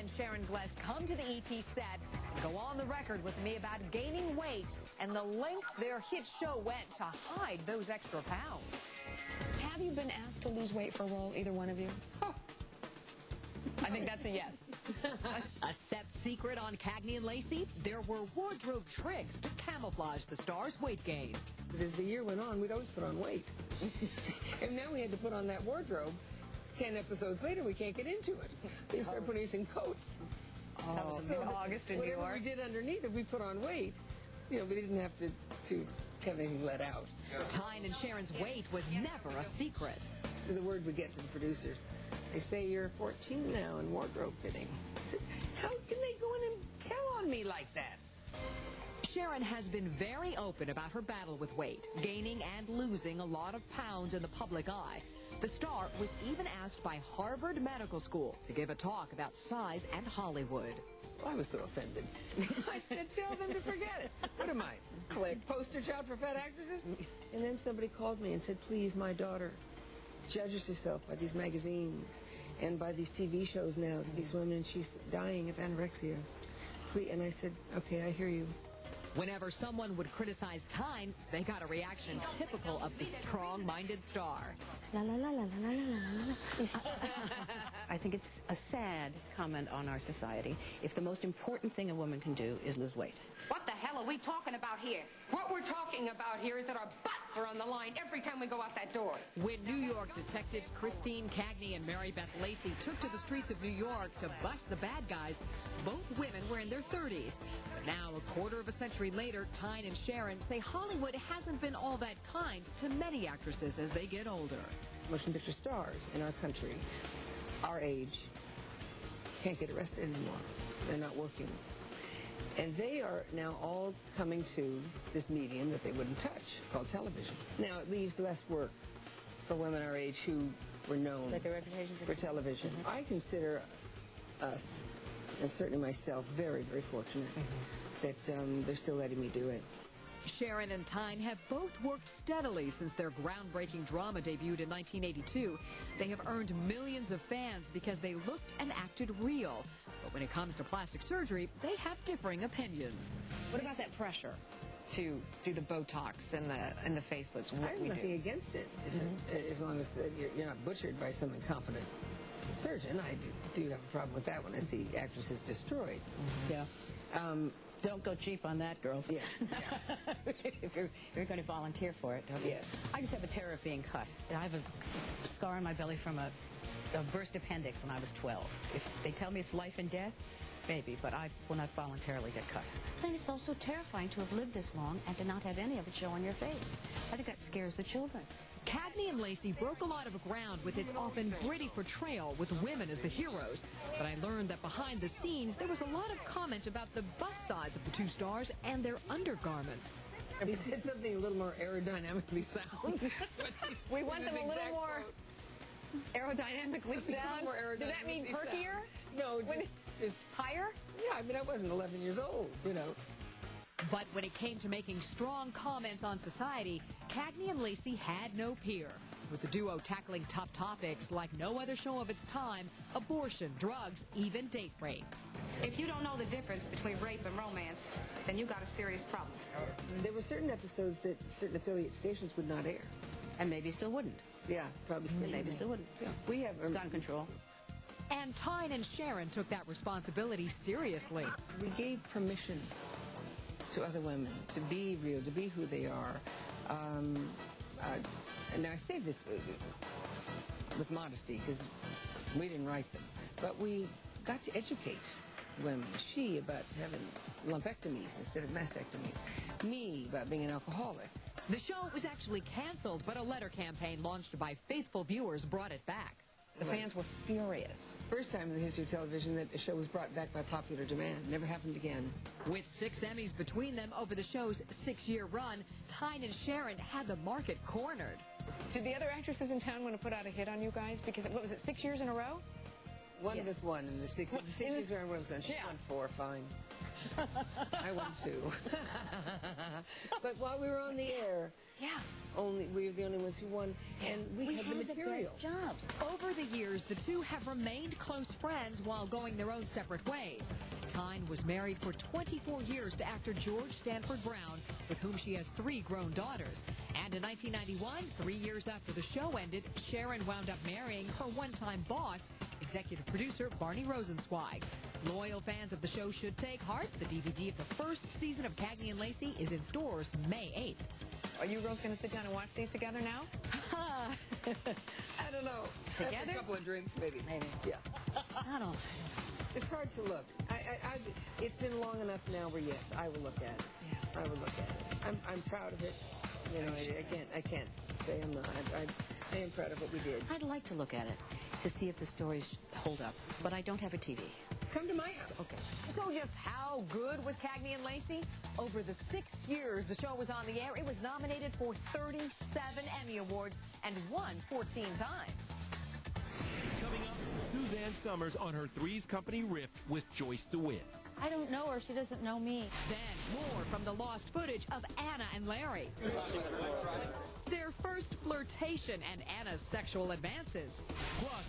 and Sharon Gless come to the ET set and go on the record with me about gaining weight and the lengths their hit show went to hide those extra pounds. Have you been asked to lose weight for a role, either one of you? I think that's a yes. A set secret on Cagney and Lacey? There were wardrobe tricks to camouflage the stars' weight gain. But as the year went on, we'd always put on weight. And now we had to put on that wardrobe. 10 episodes later, we can't get into it. They start producing coats. That was so in August in New York. Whatever we did underneath, if we put on weight, you know, we didn't have to have anything let out. Tyne and Sharon's weight was never a secret. The word we get to the producers, they say you're 14 now in wardrobe fitting. I said, how can they go in and tell on me like that? Sharon has been very open about her battle with weight, gaining and losing a lot of pounds in the public eye. The star was even asked by Harvard Medical School to give a talk about size and Hollywood. I was so offended. I said, tell them to forget it. What am I? Click. Poster child for fat actresses? And then somebody called me and said, please, my daughter judges herself by these magazines and by these TV shows now, these women, she's dying of anorexia. Please. And I said, okay, I hear you. Whenever someone would criticize Tyne, they got a reaction typical of the strong-minded star. La la la la la la la la. I think it's a sad comment on our society if the most important thing a woman can do is lose weight. What the hell are we talking about here? What we're talking about here is that our butts are on the line every time we go out that door. When New York detectives Christine Cagney and Mary Beth Lacey took to the streets of New York to bust the bad guys, both women were in their 30s. But now, a quarter of a century later, Tyne and Sharon say Hollywood hasn't been all that kind to many actresses as they get older. Motion picture stars in our country, our age, can't get arrested anymore. They're not working. And they are now all coming to this medium that they wouldn't touch, called television. Now, it leaves less work for women our age who were known for television. I consider us, and certainly myself, very, very fortunate that they're still letting me do it. Sharon and Tyne have both worked steadily since their groundbreaking drama debuted in 1982. They have earned millions of fans because they looked and acted real. But when it comes to plastic surgery, they have differing opinions. What about that pressure to do the Botox and the facelifts? I have nothing against it, as long as you're not butchered by some incompetent surgeon. I do have a problem with that when I see actresses destroyed. Yeah. Don't go cheap on that, girls. Yeah. If you're going to volunteer for it, don't you? Yes. I just have a terror of being cut. I have a scar on my belly from a burst appendix when I was 12. If they tell me it's life and death, maybe, but I will not voluntarily get cut. And it's also terrifying to have lived this long and to not have any of it show on your face. I think that scares the children. Cagney and Lacey broke a lot of ground with its often gritty portrayal with women as the heroes. But I learned that behind the scenes, there was a lot of comment about the bust size of the two stars and their undergarments. He said something a little more aerodynamically sound. We want them a little more aerodynamically sound. Does that mean perkier? No, just higher? Yeah, I mean, I wasn't 11 years old, you know. But when it came to making strong comments on society, Cagney and Lacey had no peer. With the duo tackling tough topics like no other show of its time, abortion, drugs, even date rape. If you don't know the difference between rape and romance, then you got a serious problem. There were certain episodes that certain affiliate stations would not air. And maybe still wouldn't. Yeah, probably still. Maybe still wouldn't. Yeah. We have gun control. And Tyne and Sharon took that responsibility seriously. We gave permission to other women to be real, to be who they are. And I say this with modesty because we didn't write them, but we got to educate women. She about having lumpectomies instead of mastectomies. Me about being an alcoholic. The show was actually canceled, but a letter campaign launched by faithful viewers brought it back. The fans were furious. First time in the history of television that a show was brought back by popular demand. Never happened again. With 6 Emmys between them over the show's 6-year run, Tyne and Sharon had the market cornered. Did the other actresses in town want to put out a hit on you guys? Because, what was it, 6 years in a row? One of us won in the 6 years we were on. She won 4, fine. I won too. But while we were on the air, we were the only ones who won, and we had the material. The best jobs. Over the years, the two have remained close friends while going their own separate ways. Tyne was married for 24 years to actor George Stanford Brown, with whom she has 3 grown daughters. And in 1991, 3 years after the show ended, Sharon wound up marrying her one-time boss, executive producer Barney Rosenzweig. Loyal fans of the show should take heart. The DVD of the first season of Cagney and Lacey is in stores May 8th. Are you girls going to sit down and watch these together now? I don't know. Together? After a couple of drinks, maybe. Maybe. Yeah. I don't. It's hard to look. It's been long enough now where, yes, I will look at it. Yeah. I will look at it. I'm proud of it. You know, I can't say I'm not. I am proud of what we did. I'd like to look at it to see if the stories hold up, but I don't have a TV. Come to my house. Okay. So just how good was Cagney and Lacey? Over the 6 years the show was on the air, it was nominated for 37 Emmy Awards and won 14 times. Coming up, Suzanne Summers on her Three's Company riff with Joyce DeWitt. I don't know her. She doesn't know me. Then more from the lost footage of Anna and Larry. Their first flirtation and Anna's sexual advances. Plus,